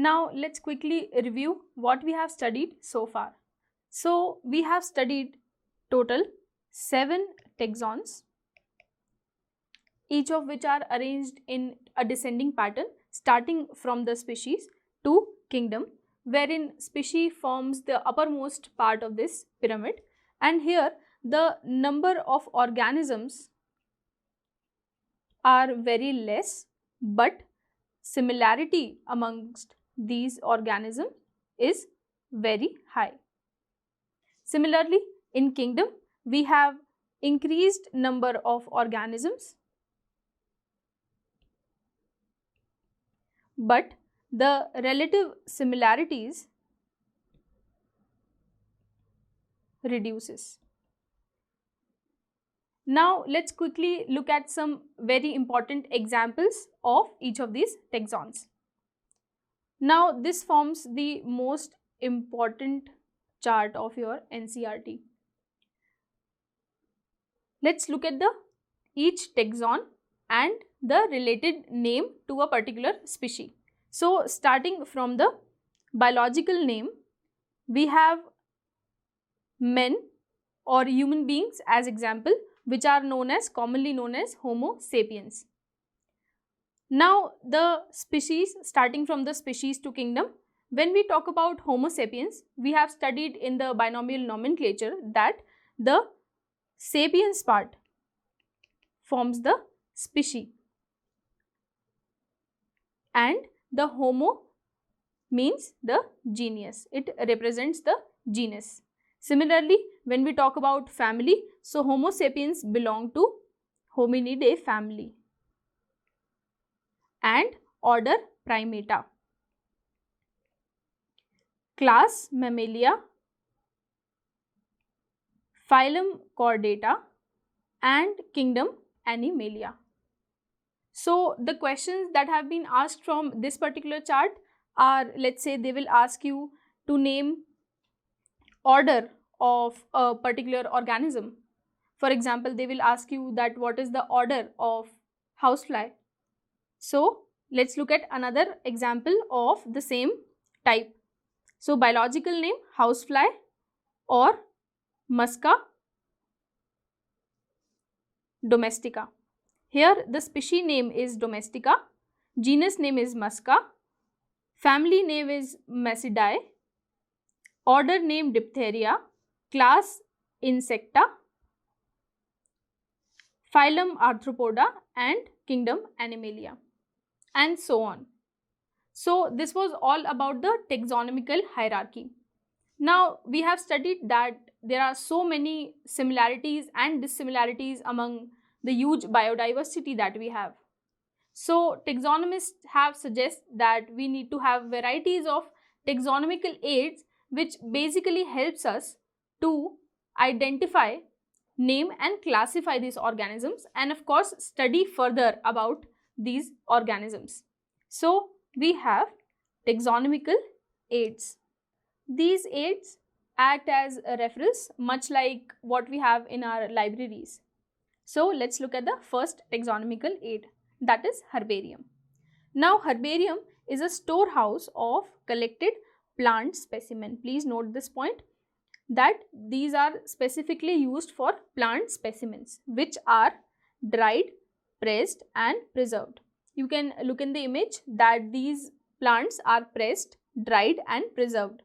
Now let's quickly review what we have studied so far. So we have studied total 7 taxons, each of which are arranged in a descending pattern starting from the species to kingdom, wherein species forms the uppermost part of this pyramid, and here the number of organisms are very less, but similarity amongst these organisms is very high. Similarly, in kingdom, we have increased number of organisms, but the relative similarities reduces. Now let's quickly look at some very important examples of each of these taxons. Now this forms the most important chart of your NCERT. Let's look at each taxon and the related name to a particular species. So starting from the biological name, we have men or human beings as example, which are commonly known as Homo sapiens. Now the species, starting from the species to kingdom, when we talk about Homo sapiens, we have studied in the binomial nomenclature that the sapiens part forms the species and the Homo means the genus, it represents the genus. Similarly, when we talk about family, so Homo sapiens belong to Hominidae family and order Primata, class Mammalia, phylum Chordata and kingdom Animalia. So the questions that have been asked from this particular chart are, let's say they will ask you to name order of a particular organism. For example, they will ask you that what is the order of housefly. So let's look at another example of the same type. So biological name housefly or Musca domestica. Here the species name is Domestica, genus name is Musca, family name is Macidae, order name Diphtheria, class Insecta, phylum Arthropoda and kingdom Animalia, and so on. So this was all about the taxonomical hierarchy. Now we have studied that there are so many similarities and dissimilarities among the huge biodiversity that we have. So taxonomists have suggested that we need to have varieties of taxonomical aids which basically helps us to identify, name and classify these organisms and of course study further about these organisms. So we have taxonomical aids. These aids act as a reference much like what we have in our libraries. So let's look at the first taxonomical aid, that is herbarium. Now herbarium is a storehouse of collected plant specimen. Please note this point that these are specifically used for plant specimens which are dried, pressed and preserved. You can look in the image that these plants are pressed, dried and preserved.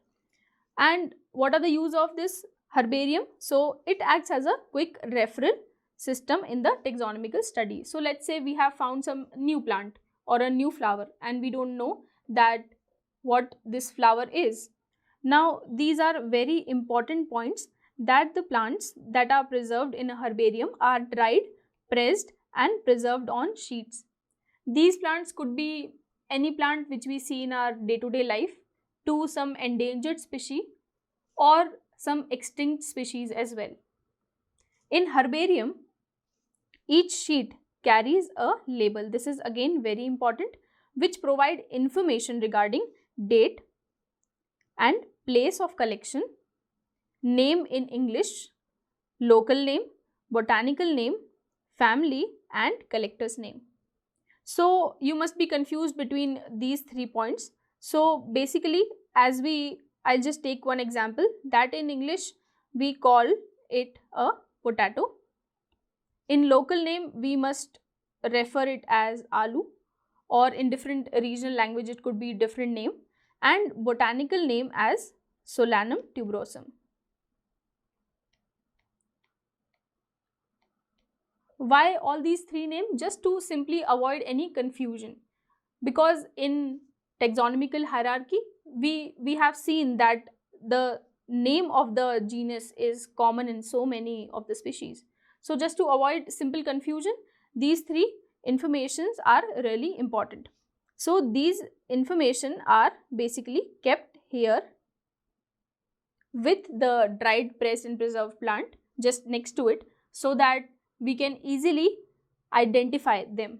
And what are the use of this herbarium? So it acts as a quick referral system in the taxonomical study. So let's say we have found some new plant or a new flower and we don't know that what this flower is. Now these are very important points, that the plants that are preserved in a herbarium are dried, pressed and preserved on sheets. These plants could be any plant which we see in our day-to-day life, to some endangered species or some extinct species as well. In herbarium, each sheet carries a label. This is again very important, which provide information regarding date and place of collection, name in English, local name, botanical name, family and collector's name. So you must be confused between these 3 points. So basically, I'll just take one example that in English we call it a potato. In local name we must refer it as aloo, or in different regional language it could be different name, and botanical name as Solanum tuberosum. Why all these three names? Just to simply avoid any confusion, because in taxonomical hierarchy we have seen that the name of the genus is common in so many of the species. So just to avoid simple confusion, these three informations are really important. So these information are basically kept here with the dried, pressed and preserved plant just next to it, so that we can easily identify them.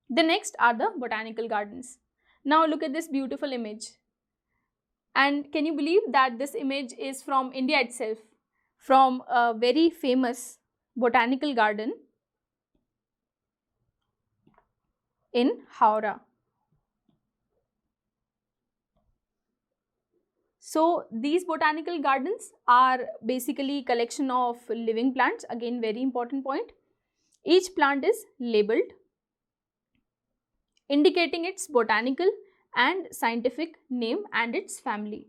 The next are the botanical gardens. Now look at this beautiful image. And can you believe that this image is from India itself, from a very famous botanical garden in Howrah. So these botanical gardens are basically collection of living plants. Again, very important point. Each plant is labeled, indicating its botanical and scientific name and its family.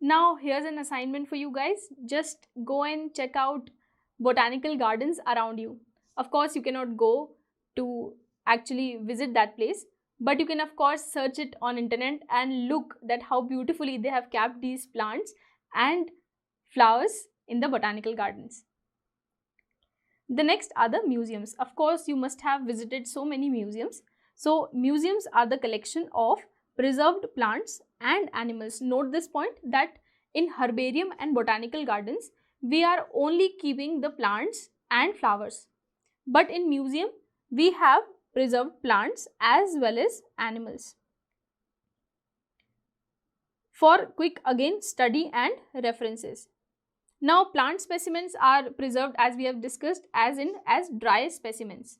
Now here's an assignment for you guys. Just go and check out botanical gardens around you. Of course, you cannot go to actually visit that place, but you can of course search it on internet and look that how beautifully they have kept these plants and flowers in the botanical gardens. The next are the museums. Of course, you must have visited so many museums. So museums are the collection of preserved plants and animals. Note this point that in herbarium and botanical gardens, we are only keeping the plants and flowers. But in museum, we have preserved plants as well as animals. For quick again study and references. Now plant specimens are preserved, as we have discussed, as dry specimens.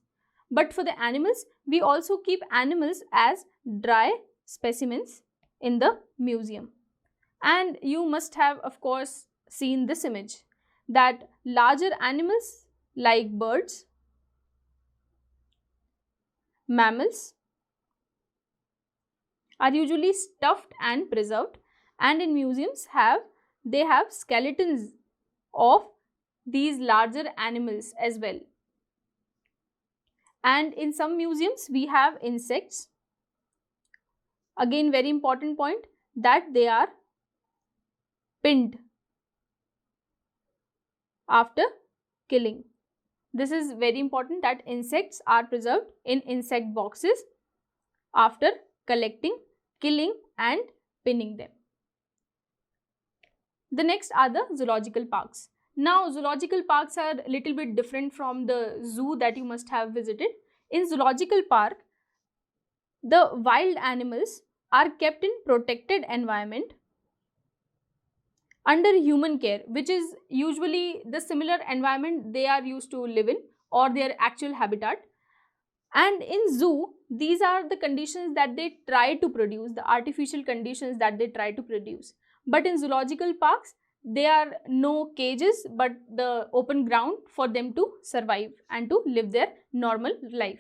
But for the animals, we also keep animals as dry specimens in the museum. And you must have of course seen this image that larger animals like birds, mammals are usually stuffed and preserved, and in museums they have skeletons of these larger animals as well. And in some museums we have insects. Again, very important point that they are pinned after killing. This is very important that insects are preserved in insect boxes after collecting, killing and pinning them. The next are the zoological parks. Now zoological parks are a little bit different from the zoo that you must have visited. In zoological park, the wild animals are kept in protected environment under human care, which is usually the similar environment they are used to live in or their actual habitat. And in zoo, these are the conditions that they try to produce, the artificial conditions that they try to produce. But in zoological parks, there are no cages but the open ground for them to survive and to live their normal life.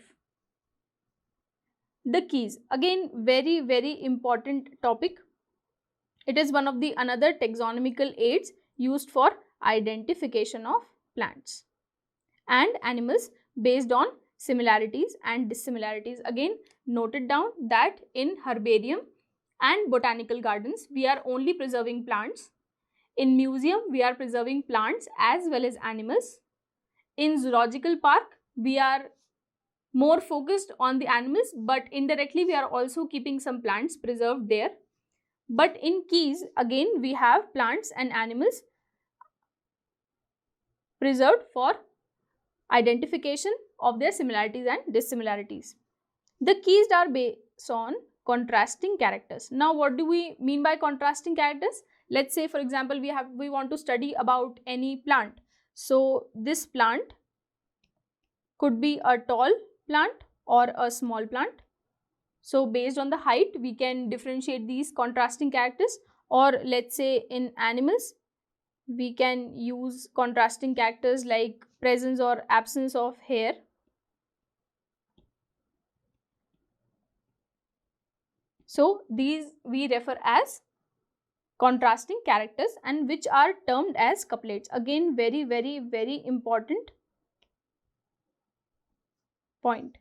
The keys, again very important topic. It is one of the another taxonomical aids used for identification of plants and animals based on similarities and dissimilarities. Again, note it down that in herbarium and botanical gardens we are only preserving plants. In museum we are preserving plants as well as animals. In zoological park we are more focused on the animals, but indirectly we are also keeping some plants preserved there. But in keys, again we have plants and animals preserved for identification of their similarities and dissimilarities. The keys are based on contrasting characters. Now what do we mean by contrasting characters? Let's say for example we want to study about any plant. So this plant could be a tall plant or a small plant. So based on the height, we can differentiate these contrasting characters, or let's say in animals, we can use contrasting characters like presence or absence of hair. So these we refer as contrasting characters, and which are termed as couplets. Again, very important point,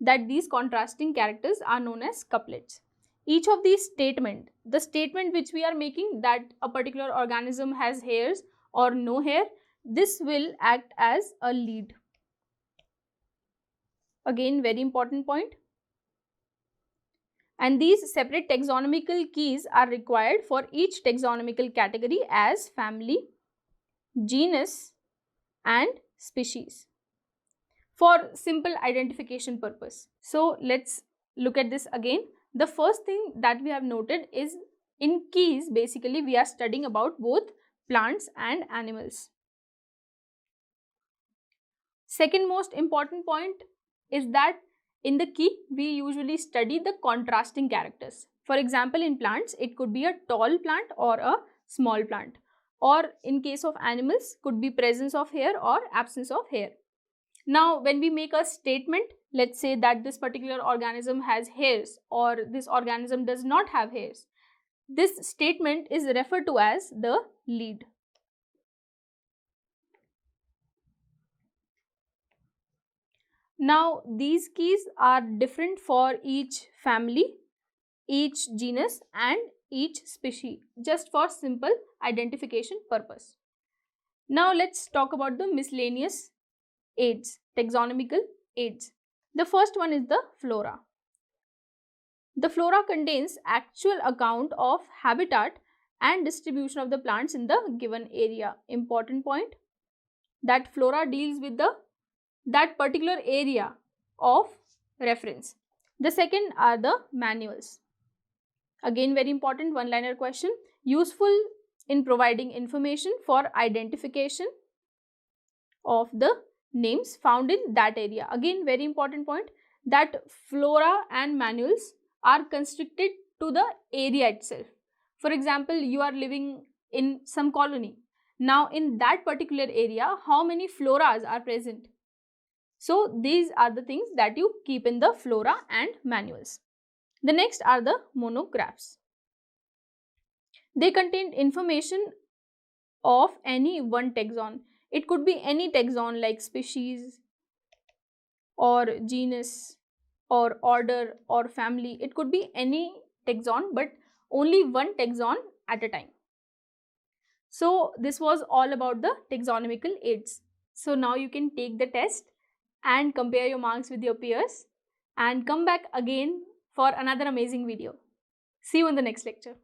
that these contrasting characters are known as couplets. Each of these statement, the statement which we are making that a particular organism has hairs or no hair, this will act as a lead. Again, very important point. And these separate taxonomical keys are required for each taxonomical category as family, genus and species for simple identification purpose. So let's look at this again. The first thing that we have noted is in keys, basically we are studying about both plants and animals. Second most important point is that in the key we usually study the contrasting characters. For example, in plants it could be a tall plant or a small plant, or in case of animals could be presence of hair or absence of hair. Now when we make a statement, let's say that this particular organism has hairs or this organism does not have hairs, this statement is referred to as the lead. Now these keys are different for each family, each genus and each species, just for simple identification purpose. Now let's talk about the miscellaneous aids, taxonomical aids. The first one is the flora. The flora contains actual account of habitat and distribution of the plants in the given area. Important point, that flora deals with that particular area of reference. The second are the manuals. Again, very important one-liner question, useful in providing information for identification of the names found in that area. Again, very important point, that flora and manuals are constricted to the area itself. For example, you are living in some colony. Now in that particular area, how many floras are present? So these are the things that you keep in the flora and manuals. The next are the monographs. They contain information of any one taxon. It could be any taxon like species or genus or order or family. It could be any taxon, but only one taxon at a time. So this was all about the taxonomical aids. So now you can take the test and compare your marks with your peers and come back again for another amazing video. See you in the next lecture.